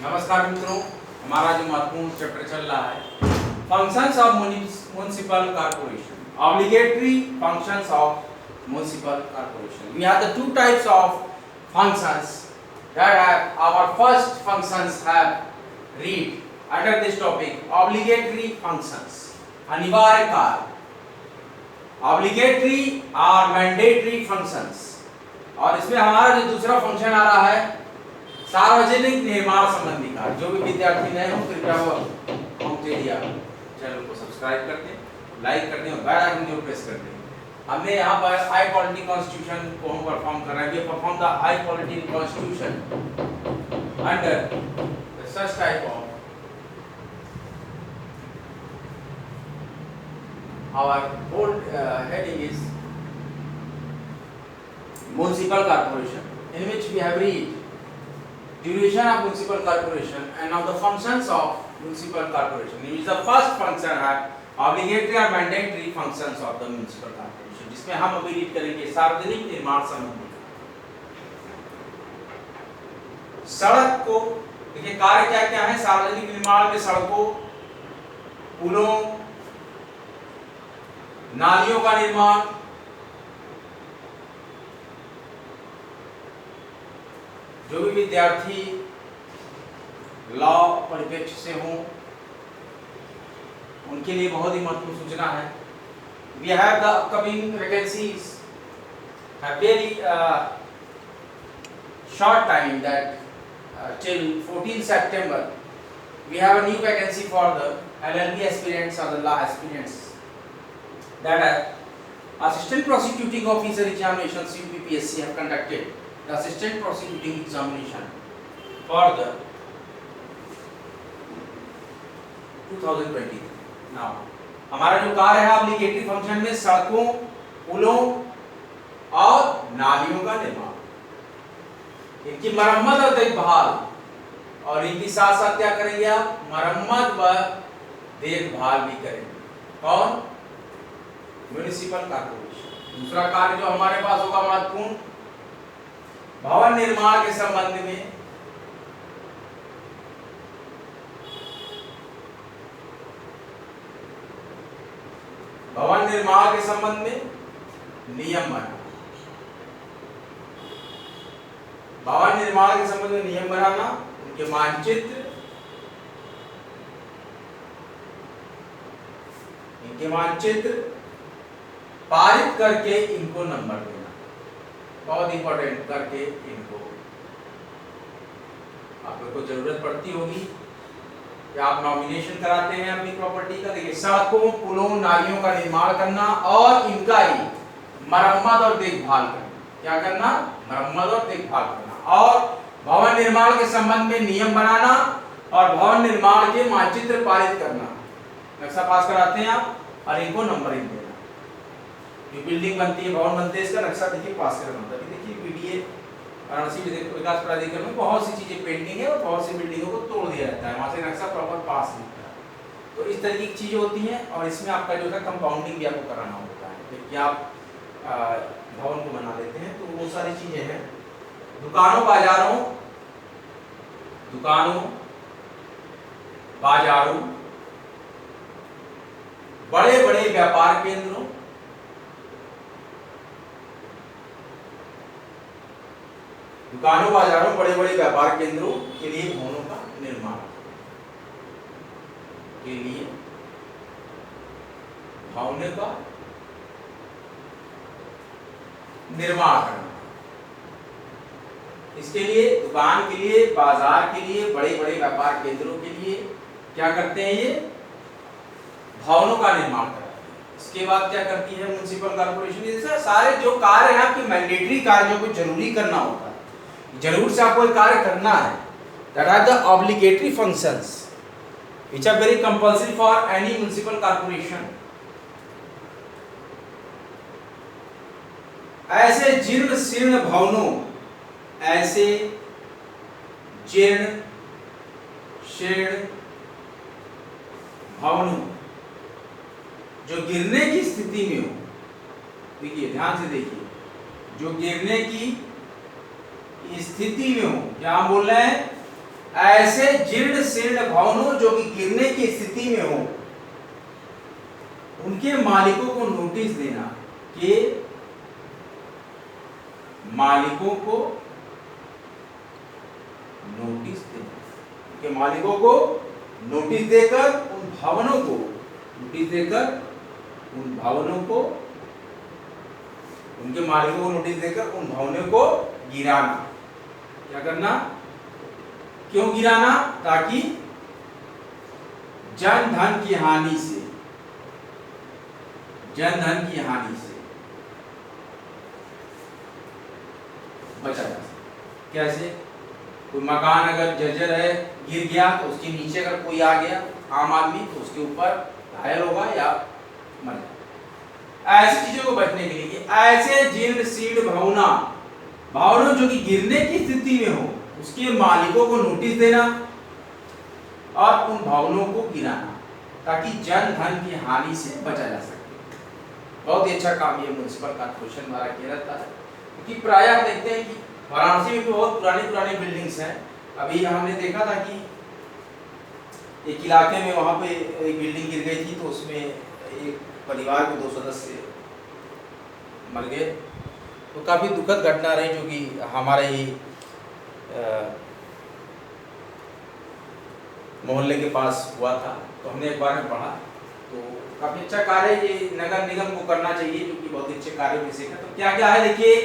नमस्कार मित्रों, हमारा जो महत्वपूर्ण चैप्टर चल रहा है functions of municipal corporation, obligatory functions of municipal corporation. We have the two types of functions that have our first functions have read under this topic obligatory functions, अनिवार्य कार्य, obligatory और mandatory functions. और इसमें हमारा जो दूसरा function आ रहा है सार्वजनिक निर्माण संबंधी कार्य. जो भी विद्यार्थी नए हों कृपया वो होमटेरिया चैनल को सब्सक्राइब कर दें, लाइक कर दें और बेल आइकन को प्रेस कर दें. हमने यहाँ पर हाई क्वालिटी कॉन्स्टिट्यूशन को हम परफॉर्म कर रहे हैं. We perform the high quality constitution under such type of our old heading is municipal corporation, in which we have read duration of municipal corporation and now the functions of municipal corporation, in which the first function है obligatory or mandatory functions of the municipal corporation, जिसमें हम अभी read करेंगे सार्वजनिक निर्माण संबंधी. सड़क को देखिए कार्य क्या क्या है सार्वजनिक निर्माण में. सड़कों, पुलों, नालियों का निर्माण, जो भी विद्यार्थी लॉ परिप्रेक्ष्य से हों उनके लिए बहुत ही महत्वपूर्ण सूचना है. We have the upcoming vacancies have very short time that till 14 September we have a new vacancy for the LLB aspirants or the law aspirants, that assistant prosecuting officer examinations UPPSC have conducted the assistant prosecuting examination for the 2020. now हमारा जो कार्य है obligatory function में सड़कों, पुलों और नालियों का निर्माण, इनकी मरम्मत और देखभाल, और इनकी साथ साथ क्या करेंगे आप मरम्मत व देखभाल भी करेंगे. कौन? Municipal corporation. दूसरा कार्य जो हमारे पास होगा महत्वपूर्ण भवन निर्माण के संबंध में नियम बनाना. भवन निर्माण के संबंध में नियम बनाना, उनके मानचित्र पारित करके इनको नंबर देना. बहुत इंपॉर्टेंट, करके इनको आप लोग को जरूरत पड़ती होगी कि आप नॉमिनेशन कराते हैं अपनी प्रॉपर्टी का. देखिए सड़कों, पुलों, नालियों का निर्माण करना और इनका ही मरम्मत और देखभाल करना. क्या करना? मरम्मत और देखभाल करना. और भवन निर्माण के संबंध में नियम बनाना और भवन निर्माण के मानचित्र पारित करना. नक्शा पास कराते हैं आप और इनको नंबरिंग देना. जो बिल्डिंग बनती है, भवन बनते हैं, इसका नक्शा देखिए पास करना होता है. देखिए बीडीए वाराणसी विकास प्राधिकरण में बहुत सी चीजें पेंडिंग है और बहुत सी बिल्डिंगों को तोड़ दिया जाता है, वहां से नक्शा प्रॉपर पास दिखता है. तो इस तरीके की चीजें होती हैं और इसमें आपका जो है कंपाउंडिंग भी आपको कराना होता है कि आप भवन को बना लेते हैं. तो वो सारी चीजें हैं. दुकानों, बाजारों, बड़े बड़े व्यापार केंद्रों, दुकानों, बाजारों, बड़े बड़े व्यापार केंद्रों के लिए भवनों का निर्माण के लिए भवनों का निर्माण करना. इसके लिए दुकान के लिए, बाजार के लिए, बड़े बड़े व्यापार केंद्रों के लिए क्या करते हैं? ये भवनों का निर्माण करते हैं. इसके बाद क्या करती है म्युनिसिपल कॉर्पोरेशन? जैसे सारे जो कार्य हैं आपके मैंडेटरी कार्यों को जरूरी करना होता है, जरूर से आपको कार्य करना है. That are the obligatory functions which are very compulsory for any municipal corporation. ऐसे जीर्ण शीर्ण भवनों, ऐसे जीर्ण शीर्ण भवनों जो गिरने की स्थिति में हो. देखिए ध्यान से देखिए, जो गिरने की स्थिति में हो, क्या बोल रहे हैं? ऐसे जीर्ण शीर्ण भवनों जो कि गिरने की स्थिति में हो, उनके मालिकों को नोटिस देना कि मालिकों को नोटिस देना कि मालिकों को नोटिस देकर उन भवनों को नोटिस देकर उन भवनों को उनके मालिकों को नोटिस देकर उन भवनों को गिराना। क्या करना? क्यों गिराना? ताकि जन धन की हानि से बचा जा सके। कैसे? कोई मकान अगर जर्जर है, गिर गया, तो उसके नीचे अगर कोई आ गया आम आदमी, तो उसके ऊपर घायल होगा या मर जाएगा। ऐसी चीजों को बचने के लिए कि ऐसे जीर्ण शीर्ण भवनों जो कि गिरने की स्थिति में हो, उसके मालिकों को नोटिस देना और उन भवनों को गिराना ताकि जन धन की हानि से बचा जा सके। बहुत ही अच्छा काम ये म्युनिसिपल कॉर्पोरेशन द्वारा किया जाता है, क्योंकि प्राय आप देखते हैं कि वाराणसी में भी बहुत पुरानी बिल्डिंग्स हैं। अभी हमने देखा था कि एक इलाके में वहाँ पे एक बिल्डिंग गिर गई थी, तो उसमें एक परिवार के 2 सदस्य मर गए। तो काफ़ी दुखद घटना रही, जो कि हमारे ही मोहल्ले के पास हुआ था। तो हमने एक बार में पढ़ा, तो काफ़ी अच्छा कार्य ये नगर निगम को करना चाहिए, जो कि बहुत अच्छे कार्य में से है। तो क्या क्या है देखिए,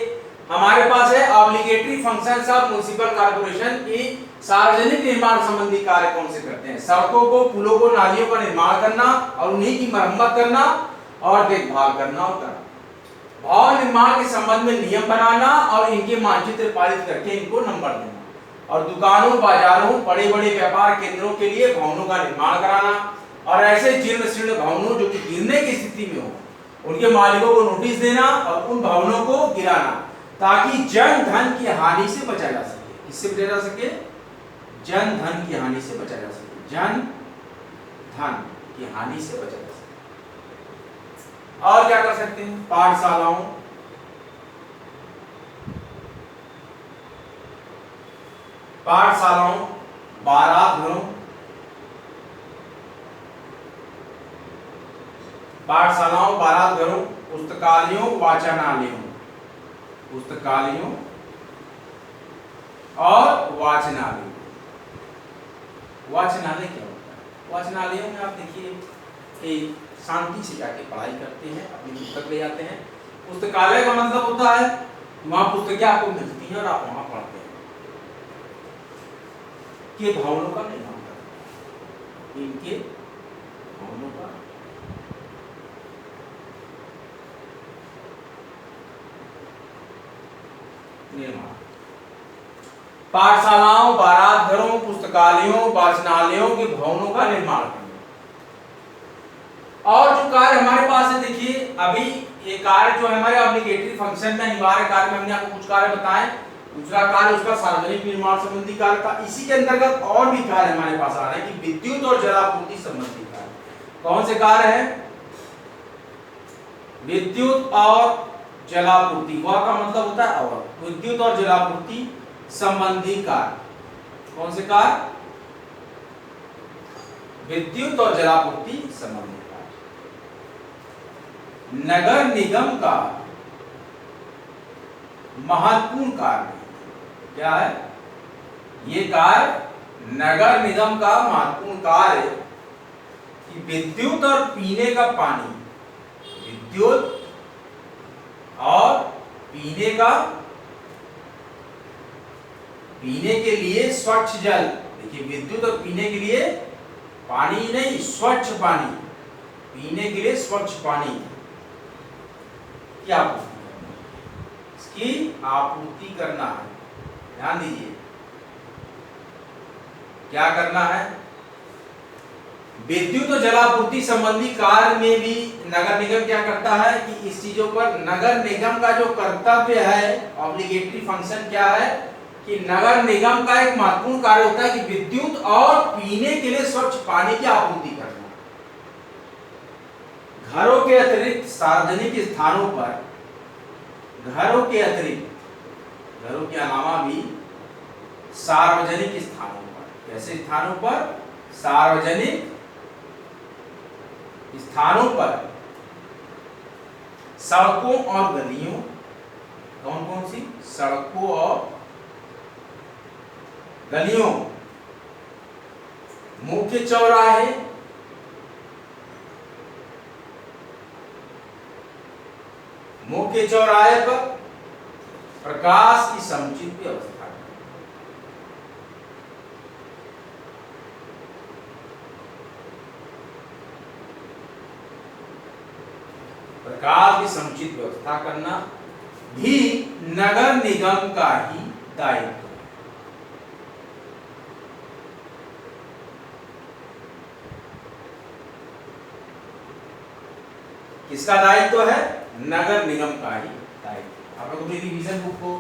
हमारे पास है obligatory functions of municipal corporation की सार्वजनिक निर्माण संबंधी कार्य कौन से करते हैं? सड़कों को, पुलों को, नालियों का निर्माण करना और उन्हीं की मरम्मत करना और देखभाल करना और करना। भवन निर्माण के संबंध में नियम बनाना और इनके मानचित्र पारित करके इनको नंबर देना। और दुकानों, बाजारों, बड़े बड़े व्यापार केंद्रों के लिए भवनों का निर्माण कराना। और ऐसे जीर्ण शीर्ण भवनों जो कि गिरने की स्थिति में हो, उनके मालिकों को नोटिस देना और उन भवनों को गिराना ताकि जन धन की हानि से बचा जा सके। इससे बचा जा सके, जन धन की हानि से बचा जा सके, जन धन की हानि से बचा जा सके। और क्या कर सकते हैं? पाठशालाओं, बारात घरों, पुस्तकालयों, और वाचनालयों। वाचनालय क्या होता है? वाचनालयों में आप देखिए शांति से जाके पढ़ाई करते हैं, अपनी पुस्तक ले जाते हैं। पुस्तकालय का मतलब होता है वहां पुस्तकें आपको मिलती हैं और आप वहां पढ़ते हैं। के भवनों का निर्माण करते हैं, इनके भवनों का निर्माण। पाठशालाओं, बारात घरों, पुस्तकालयों, वाचनालयों के भवनों का निर्माण करना। और जो कार्य हमारे पास है देखिए, अभी ये कार्य जो है हमारे ऑब्लिगेटरी फंक्शन में, अनिवार्य कार्य में हमने आपको कुछ कार्य बताए। दूसरा कार्य उसका सार्वजनिक निर्माण संबंधी कार्य था। इसी के अंतर्गत और भी कार्य हमारे पास आ रहे हैं कि विद्युत और जलापूर्ति संबंधी कार्य। कौन से कार्य है? विद्युत और जलापूर्ति। वह का मतलब होता है और विद्युत और जलापूर्ति संबंधी कार्य। कौन से कार्य? विद्युत और जलापूर्ति संबंधी कार्य। नगर निगम का महत्वपूर्ण कार्य क्या है? ये कार्य नगर निगम का महत्वपूर्ण कार्य कि विद्युत और पीने का पानी, विद्युत और पीने के लिए स्वच्छ जल। देखिए, विद्युत और पीने के लिए पानी नहीं, स्वच्छ पानी, पीने के लिए स्वच्छ पानी क्या इसकी आपूर्ति करना है। ध्यान दीजिए, क्या करना है? विद्युत और जलापूर्ति संबंधी कार्य में भी नगर निगम क्या करता है कि इस चीजों पर नगर निगम का जो कर्तव्य है, ऑब्लिगेटरी फंक्शन क्या है कि नगर निगम का एक महत्वपूर्ण कार्य होता है कि विद्युत और पीने के लिए स्वच्छ पानी की आपूर्ति करना। घरों के अतिरिक्त सार्वजनिक स्थानों पर, घरों के अलावा भी सार्वजनिक स्थानों पर ऐसे स्थानों पर सार्वजनिक स्थानों पर सड़कों और गलियों, कौन कौन सी सड़कों और गलियों, मुख्य चौराहे, मुख्य चौराहे पर प्रकाश की समुचित व्यवस्था, प्रकाश की समुचित व्यवस्था करना भी नगर निगम का ही दायित्व है। किसका दायित्व है? नगर निगम का ही दायित्व। आप लोग अपनी रिवीजन बुक को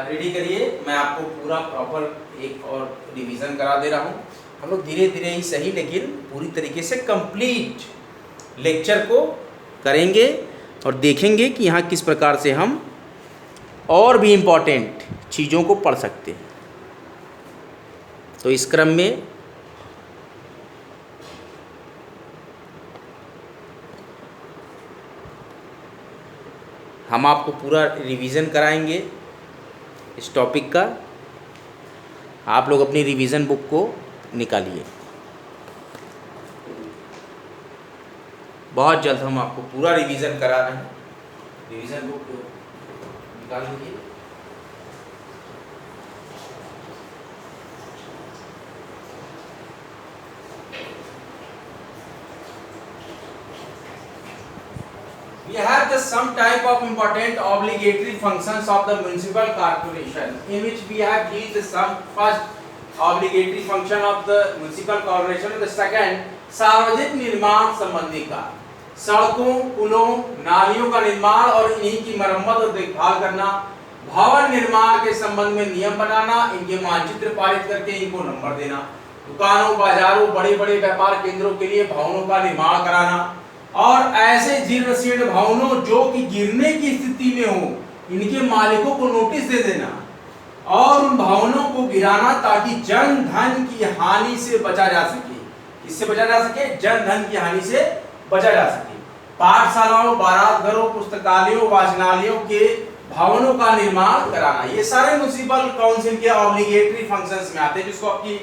रेडी करिए, मैं आपको पूरा प्रॉपर एक और रिवीजन करा दे रहा हूँ। हम लोग धीरे धीरे ही सही लेकिन पूरी तरीके से कंप्लीट लेक्चर को करेंगे और देखेंगे कि यहाँ किस प्रकार से हम और भी इम्पोर्टेंट चीज़ों को पढ़ सकते हैं। तो इस क्रम में हम आपको पूरा रिवीजन कराएंगे इस टॉपिक का। आप लोग अपनी रिवीजन बुक को निकालिए। बहुत जल्द हम आपको पूरा रिवीजन करा रहे हैं। रिवीजन बुक निकाल लीजिए। We have the some type of important obligatory functions of the municipal corporation, in which we have used the some first obligatory function of the municipal corporation and the second सार्वजनिक निर्माण संबंधी का सड़कों, पुलों, नालियों का निर्माण और इन्हीं की मरम्मत और देखभाल करना, भवन निर्माण के संबंध में नियम बनाना, इनके मानचित्र पारित करके इनको नंबर देना, दुकानों, बाजारों, बड़े बड़े व्यापार केंद्रों के लिए भवनों का निर्माण कराना और ऐसे जीर्ण शीर्ण भवनों जो कि गिरने की स्थिति में हो, इनके मालिकों को नोटिस दे देना और उन भवनों को गिराना ताकि जन धन की हानि से बचा जा सके। इससे बचा जा सके, जन धन की हानि से बचा जा सके। पाठशालाओं, बारात घरों, पुस्तकालयों, वाचनालयों के भवनों का निर्माण कराना, ये सारे म्युनिसिपल काउंसिल के ऑब्लिगेटरी फंक्शंस में आते हैं, जिसको आपकी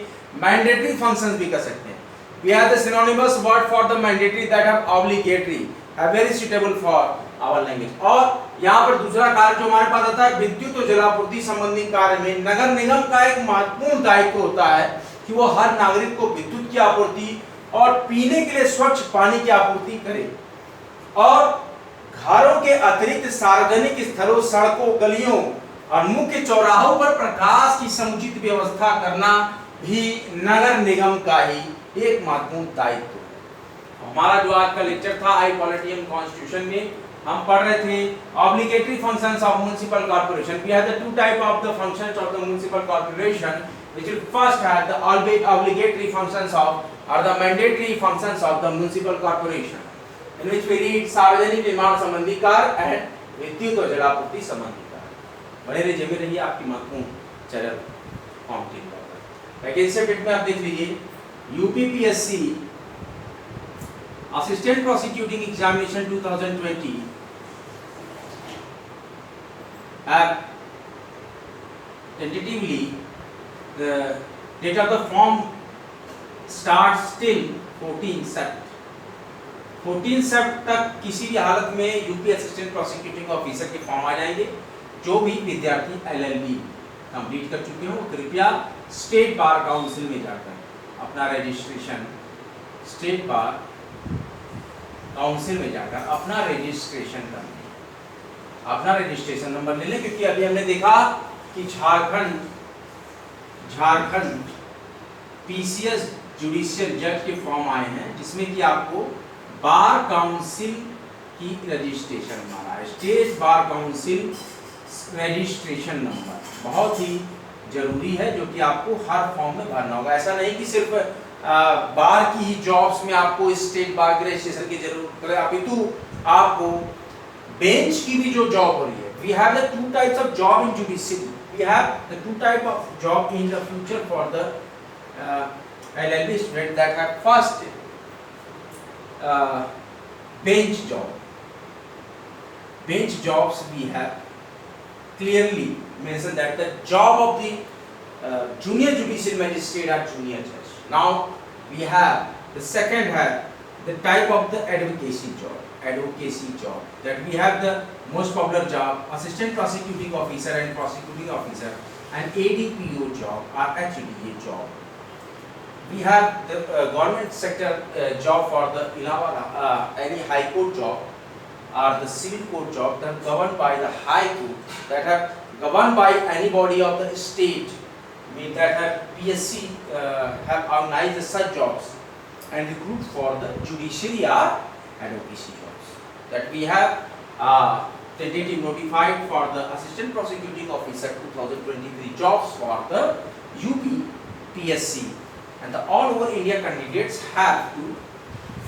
मैंडेटरी फंक्शंस भी कर सकते हैं। We have the synonymous word for the mandatory that have obligatory, are very suitable for our language। और यहाँ पर दूसरा कार्य जो हमारे पास आता है, विद्युत और जलापूर्ति संबंधी कार्य में नगर निगम का एक महत्वपूर्ण दायित्व होता है कि वो हर नागरिक को विद्युत की आपूर्ति और पीने के लिए स्वच्छ पानी की आपूर्ति करे और घरों के अतिरिक्त सार्वजनिक स्थलों, सड़कों, गलियों और मुख्य चौराहों पर प्रकाश की समुचित व्यवस्था करना भी नगर निगम का ही एक महत्वपूर्ण दायित्व है। हमारा जो आज का लेक्चर था आई पॉलिटी एंड कॉन्स्टिट्यूशन में हम पढ़ रहे थे obligatory functions of municipal corporation. We have the two type of the functions of the municipal corporation, which will first have the obligatory functions of or the mandatory functions of the municipal corporation, in which we read सार्वजनिक निर्माण संबंधी कार्य and विद्युत और जलापूर्ति संबंधी कार्य। बने रहिए, जमे रहिए, आपकी महत्वपूर्ण चरण काउंटिंग होगा। वैकेंसी अपडेट में आप देख लीजिए, UPPSC assistant prosecuting examination 2020 have tentatively the date of the form starts till 14 Sept। 14 Sept तक किसी भी हालत में यूपी असिस्टेंट प्रोसिक्यूटिंग ऑफिसर के फॉर्म आ जाएंगे। जो भी विद्यार्थी एलएलबी कंप्लीट कर चुके हो कृपया स्टेट बार काउंसिल में जाकर अपना रजिस्ट्रेशन, स्टेट बार काउंसिल में जाकर अपना रजिस्ट्रेशन कर लें, अपना रजिस्ट्रेशन नंबर ले लें, क्योंकि अभी हमने देखा कि झारखंड पीसीएस जुडिशियल जज के फॉर्म आए हैं, जिसमें कि आपको बार काउंसिल की रजिस्ट्रेशन माना है, state bar council registration number बहुत ही जरूरी है, जो कि आपको हर फॉर्म में भरना होगा। ऐसा नहीं कि सिर्फ बार की ही जॉब्स में आपको स्टेट बार के रजिस्ट्रेशन की जरूरत पड़े, अपितु आपको बेंच की भी जो जॉब हो रही है। We have the two types of job in judicial, we have the two type of job in the future for the LLB students that have first bench job. Bench jobs we have clearly mentioned that the job of the junior judicial magistrate or junior judge. Now we have the second the type of the advocacy job that we have the most popular job, assistant prosecuting officer and prosecuting officer, and ADPO job are actually a job. We have the government sector job for the any high court job or the civil court job that governed by the high court, that are governed by anybody of the state, mean that have PSC have organized such jobs and recruit for the judiciary or advocacy jobs. That we have tentative notified for the assistant prosecuting officer 2023 jobs for the UP PSC, and the all over India candidates have to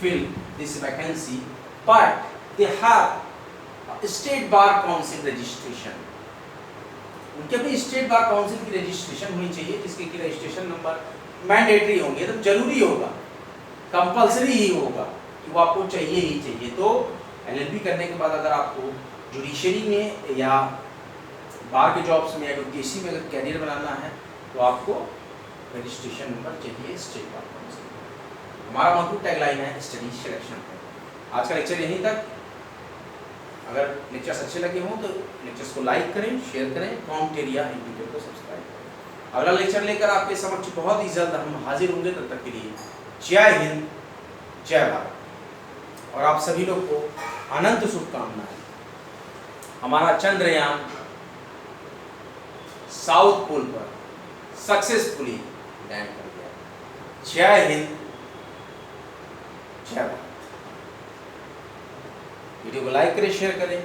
fill this vacancy, but they have state bar council registration, उनके अपनी state bar council की registration होनी चाहिए, जिसके की registration number mandatory होंगे, तो जरूरी होगा, कंपलसरी ही होगा कि वो आपको चाहिए ही चाहिए। तो एलएलबी करने के बाद अगर आपको जुडिशरी में या बार के जॉब्स में एडवोकेसी में अगर कैरियर बनाना है तो आपको रजिस्ट्रेशन नंबर चाहिए स्टेट बार काउंसिल। हमारा मजबूत टैगलाइन है स्टडी सिलेक्शन। आज का लेक्चर यहीं तक। अगर लेक्चर्स अच्छे लगे हों तो लेक्चर्स को लाइक करें, शेयर करें, कमेंट एरिया इंडिकेटर को सब्सक्राइब करें। अगला लेक्चर लेकर आपके समक्ष बहुत ही जल्द हम हाजिर होंगे। तब तक के लिए जय हिंद, जय भारत, और आप सभी लोग को अनंत शुभकामनाएं। हमारा चंद्रयान साउथ पोल पर सक्सेसफुली लैंड कर गया। जय हिंद, जय भारत। वीडियो को लाइक करें, शेयर करें,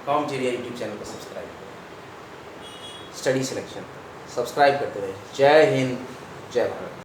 कॉम जेरिया यूट्यूब चैनल को सब्सक्राइब करें। स्टडी सिलेक्शन सब्सक्राइब करते रहे। जय हिंद, जय भारत।